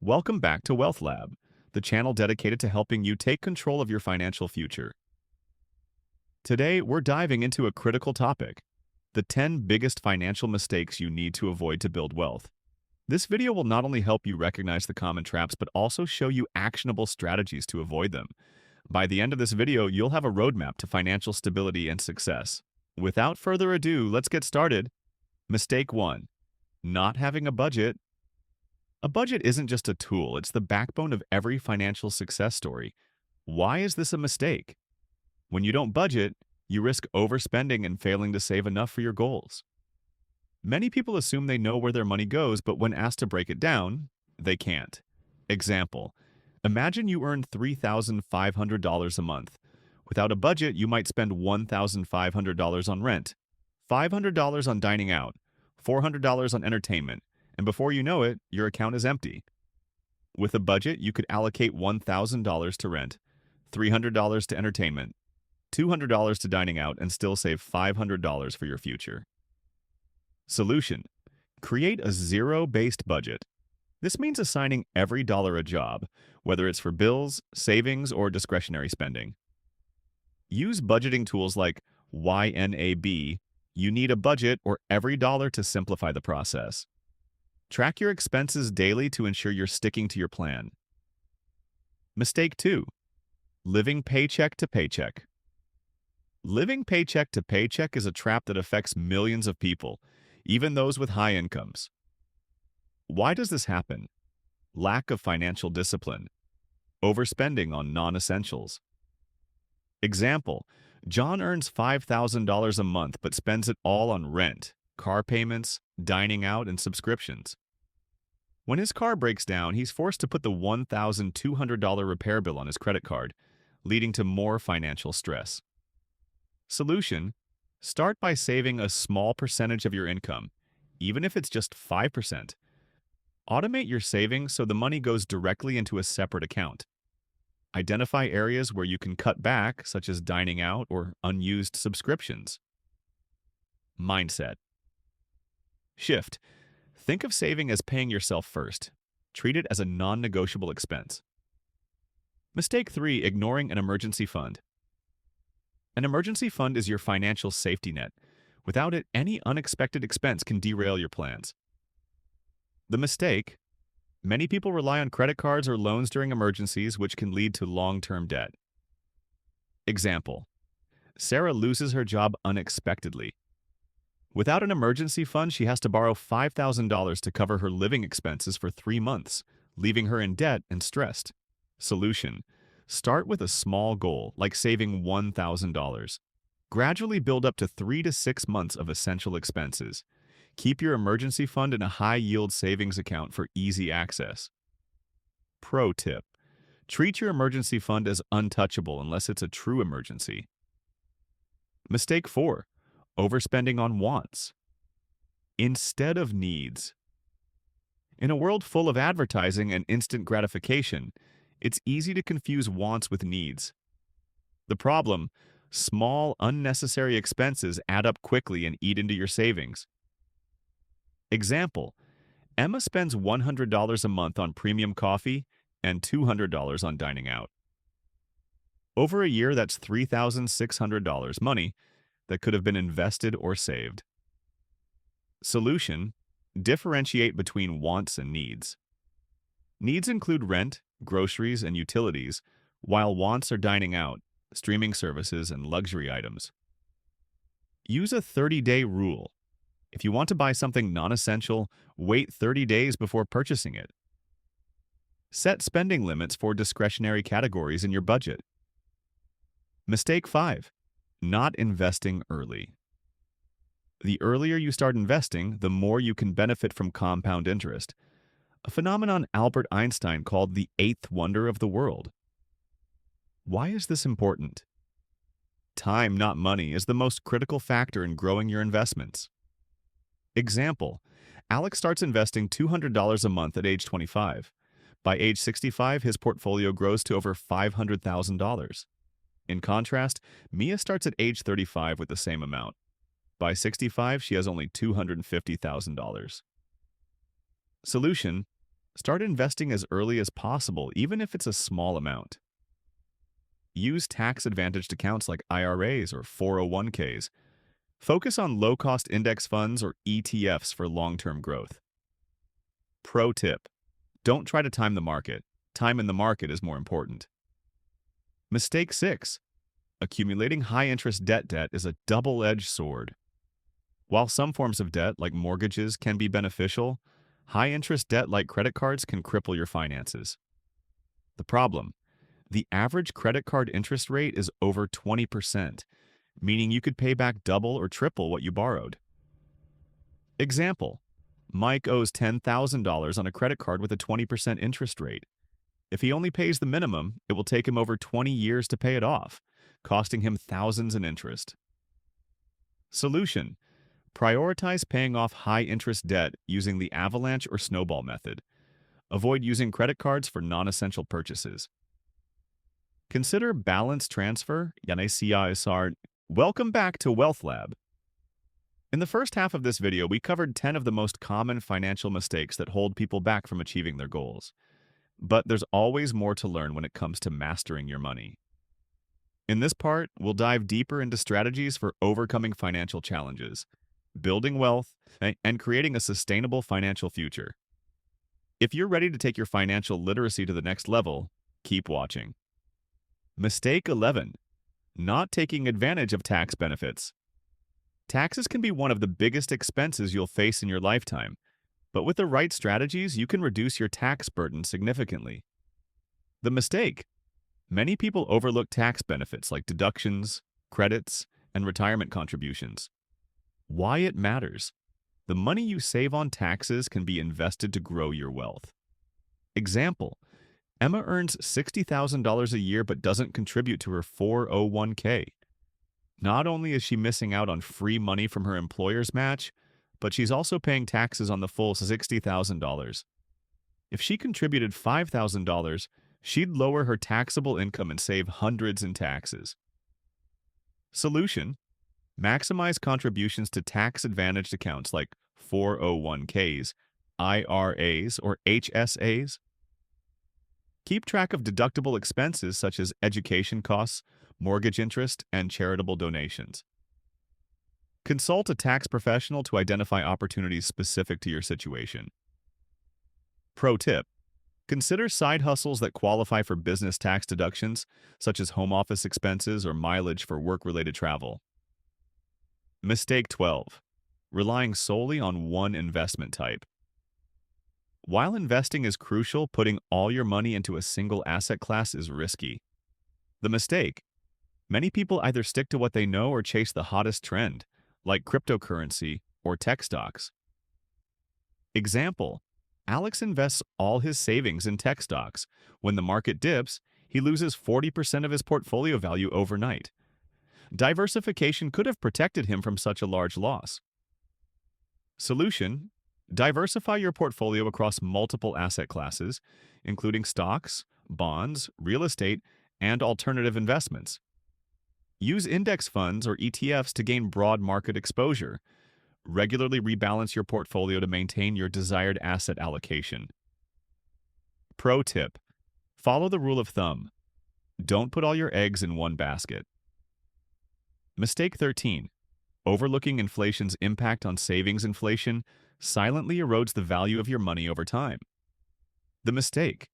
Welcome back to Wealth Lab, the channel dedicated to helping you take control of your financial future. Today, we're diving into a critical topic, the 10 biggest financial mistakes you need to avoid to build wealth. This video will not only help you recognize the common traps, but also show you actionable strategies to avoid them. By the end of this video, you'll have a roadmap to financial stability and success. Without further ado, let's get started. Mistake 1. Not having a budget. A budget isn't just a tool, it's the backbone of every financial success story. Why is this a mistake? When you don't budget, you risk overspending and failing to save enough for your goals. Many people assume they know where their money goes, but when asked to break it down, they can't. Example: imagine you earn $3,500 a month. Without a budget, you might spend $1,500 on rent, $500 on dining out, $400 on entertainment, and before you know it, your account is empty. With a budget, you could allocate $1,000 to rent, $300 to entertainment, $200 to dining out, and still save $500 for your future. Solution: create a zero-based budget. This means assigning every dollar a job, whether it's for bills, savings, or discretionary spending. Use budgeting tools like YNAB, You Need a Budget, or Every Dollar to simplify the process. Track your expenses daily to ensure you're sticking to your plan. Mistake 2. Living paycheck to paycheck. Living paycheck to paycheck is a trap that affects millions of people, even those with high incomes. Why does this happen? Lack of financial discipline. Overspending on non-essentials. Example: John earns $5,000 a month but spends it all on rent, car payments, dining out, and subscriptions. When his car breaks down, he's forced to put the $1,200 repair bill on his credit card, leading to more financial stress. Solution: start by saving a small percentage of your income, even if it's just 5%. Automate your savings so the money goes directly into a separate account. Identify areas where you can cut back, such as dining out or unused subscriptions. Mindset shift. Think of saving as paying yourself first. Treat it as a non-negotiable expense. Mistake 3. Ignoring an emergency fund. An emergency fund is your financial safety net. Without it, any unexpected expense can derail your plans. The mistake: many people rely on credit cards or loans during emergencies, which can lead to long-term debt. Example: Sarah loses her job unexpectedly. Without an emergency fund, she has to borrow $5,000 to cover her living expenses for 3 months, leaving her in debt and stressed. Solution: start with a small goal, like saving $1,000. Gradually build up to 3 to 6 months of essential expenses. Keep your emergency fund in a high-yield savings account for easy access. Pro tip: treat your emergency fund as untouchable unless it's a true emergency. Mistake 4. Overspending on wants instead of needs. In a world full of advertising and instant gratification, it's easy to confuse wants with needs. The problem: small, unnecessary expenses add up quickly and eat into your savings. Example: Emma spends $100 a month on premium coffee and $200 on dining out. Over a year, that's $3,600 money that could have been invested or saved. Solution: differentiate between wants and needs. Needs include rent, groceries, and utilities, while wants are dining out, streaming services, and luxury items. Use a 30-day rule. If you want to buy something non-essential, wait 30 days before purchasing it. Set spending limits for discretionary categories in your budget. Mistake 5. Not investing early. The earlier you start investing, the more you can benefit from compound interest, a phenomenon Albert Einstein called the eighth wonder of the world. Why is this important? Time, not money, is the most critical factor in growing your investments. Example: Alex starts investing $200 a month at age 25. By age 65, his portfolio grows to over $500,000. In contrast, Mia starts at age 35 with the same amount. By 65, she has only $250,000. Solution: Start investing as early as possible, even if it's a small amount. Use tax-advantaged accounts like IRAs or 401ks. Focus on low-cost index funds or ETFs for long-term growth. Pro tip: don't try to time the market. Time in the market is more important. Mistake 6. Accumulating high-interest debt is a double-edged sword. While some forms of debt, like mortgages, can be beneficial, high-interest debt like credit cards can cripple your finances. The problem: the average credit card interest rate is over 20%, meaning you could pay back double or triple what you borrowed. Example: Mike owes $10,000 on a credit card with a 20% interest rate. If he only pays the minimum, it will take him over 20 years to pay it off, costing him thousands in interest. Solution: prioritize paying off high-interest debt using the avalanche or snowball method. Avoid using credit cards for non-essential purchases. Consider balance transfer, yani CISR. Welcome back to Wealth Lab. In the first half of this video, we covered 10 of the most common financial mistakes that hold people back from achieving their goals. But there's always more to learn when it comes to mastering your money. In this part, we'll dive deeper into strategies for overcoming financial challenges, building wealth, and creating a sustainable financial future. If you're ready to take your financial literacy to the next level, keep watching. Mistake 11. Not taking advantage of tax benefits. Taxes can be one of the biggest expenses you'll face in your lifetime, but with the right strategies, you can reduce your tax burden significantly. The mistake: many people overlook tax benefits like deductions, credits, and retirement contributions. Why it matters: the money you save on taxes can be invested to grow your wealth. Example: Emma earns $60,000 a year but doesn't contribute to her 401k. Not only is she missing out on free money from her employer's match, but she's also paying taxes on the full $60,000. If she contributed $5,000, she'd lower her taxable income and save hundreds in taxes. Solution: maximize contributions to tax-advantaged accounts like 401ks, IRAs, or HSAs. Keep track of deductible expenses such as education costs, mortgage interest, and charitable donations. Consult a tax professional to identify opportunities specific to your situation. Pro tip: consider side hustles that qualify for business tax deductions, such as home office expenses or mileage for work-related travel. Mistake 12. Relying solely on one investment type. While investing is crucial, putting all your money into a single asset class is risky. The mistake: many people either stick to what they know or chase the hottest trend, like cryptocurrency or tech stocks. Example: Alex invests all his savings in tech stocks. When the market dips, he loses 40% of his portfolio value overnight. Diversification could have protected him from such a large loss. Solution: diversify your portfolio across multiple asset classes, including stocks, bonds, real estate, and alternative investments. Use index funds or ETFs to gain broad market exposure. Regularly rebalance your portfolio to maintain your desired asset allocation. Pro tip: follow the rule of thumb. Don't put all your eggs in one basket. Mistake 13. Overlooking inflation's impact on savings. Inflation silently erodes the value of your money over time. The mistake: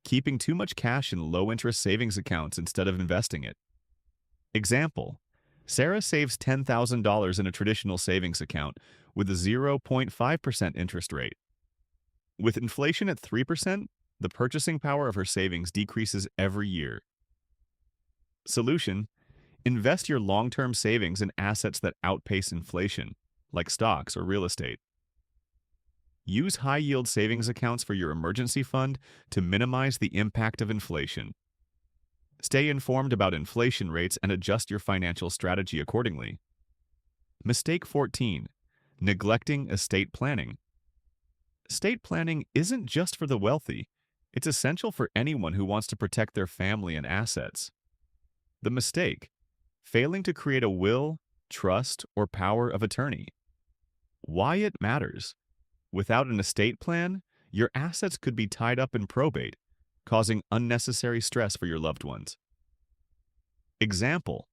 keeping too much cash in low-interest savings accounts instead of investing it. Example: Sarah saves $10,000 in a traditional savings account with a 0.5% interest rate. With inflation at 3%, the purchasing power of her savings decreases every year. Solution: invest your long-term savings in assets that outpace inflation, like stocks or real estate. Use high-yield savings accounts for your emergency fund to minimize the impact of inflation. Stay informed about inflation rates and adjust your financial strategy accordingly. Mistake 14. Neglecting estate planning. Estate planning isn't just for the wealthy. It's essential for anyone who wants to protect their family and assets. The mistake: failing to create a will, trust, or power of attorney. Why it matters: without an estate plan, your assets could be tied up in probate, causing unnecessary stress for your loved ones. Example: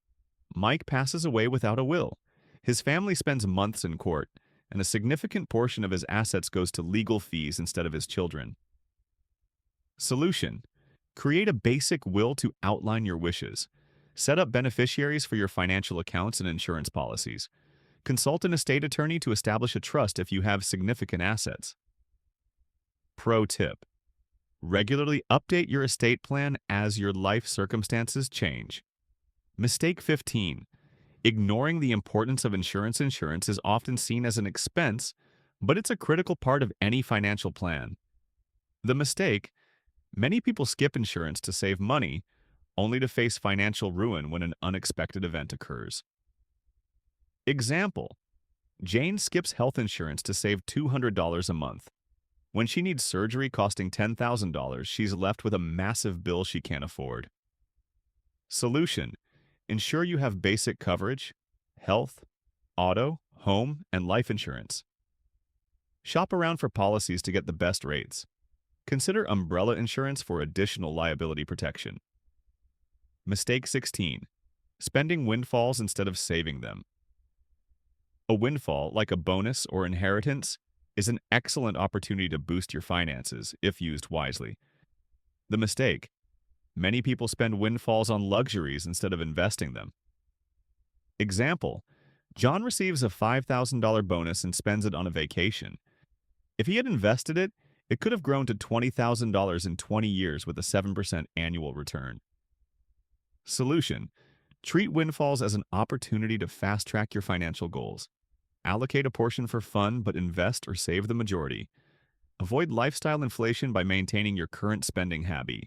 Mike passes away without a will. His family spends months in court, and a significant portion of his assets goes to legal fees instead of his children. Solution: create a basic will to outline your wishes. Set up beneficiaries for your financial accounts and insurance policies. Consult an estate attorney to establish a trust if you have significant assets. Pro tip: regularly update your estate plan as your life circumstances change. Mistake 15. Ignoring the importance of insurance. Insurance is often seen as an expense, but it's a critical part of any financial plan. The mistake: many people skip insurance to save money, only to face financial ruin when an unexpected event occurs. Example: Jane skips health insurance to save $200 a month. When she needs surgery costing $10,000, she's left with a massive bill she can't afford. Solution: ensure you have basic coverage: health, auto, home, and life insurance. Shop around for policies to get the best rates. Consider umbrella insurance for additional liability protection. Mistake 16. Spending windfalls instead of saving them. A windfall, like a bonus or inheritance, is an excellent opportunity to boost your finances if used wisely. The mistake: many people spend windfalls on luxuries instead of investing them. Example: John receives a $5,000 bonus and spends it on a vacation. If he had invested it, it could have grown to $20,000 in 20 years with a 7% annual return. Solution: treat windfalls as an opportunity to fast-track your financial goals. Allocate a portion for fun, but invest or save the majority. Avoid lifestyle inflation by maintaining your current spending habit.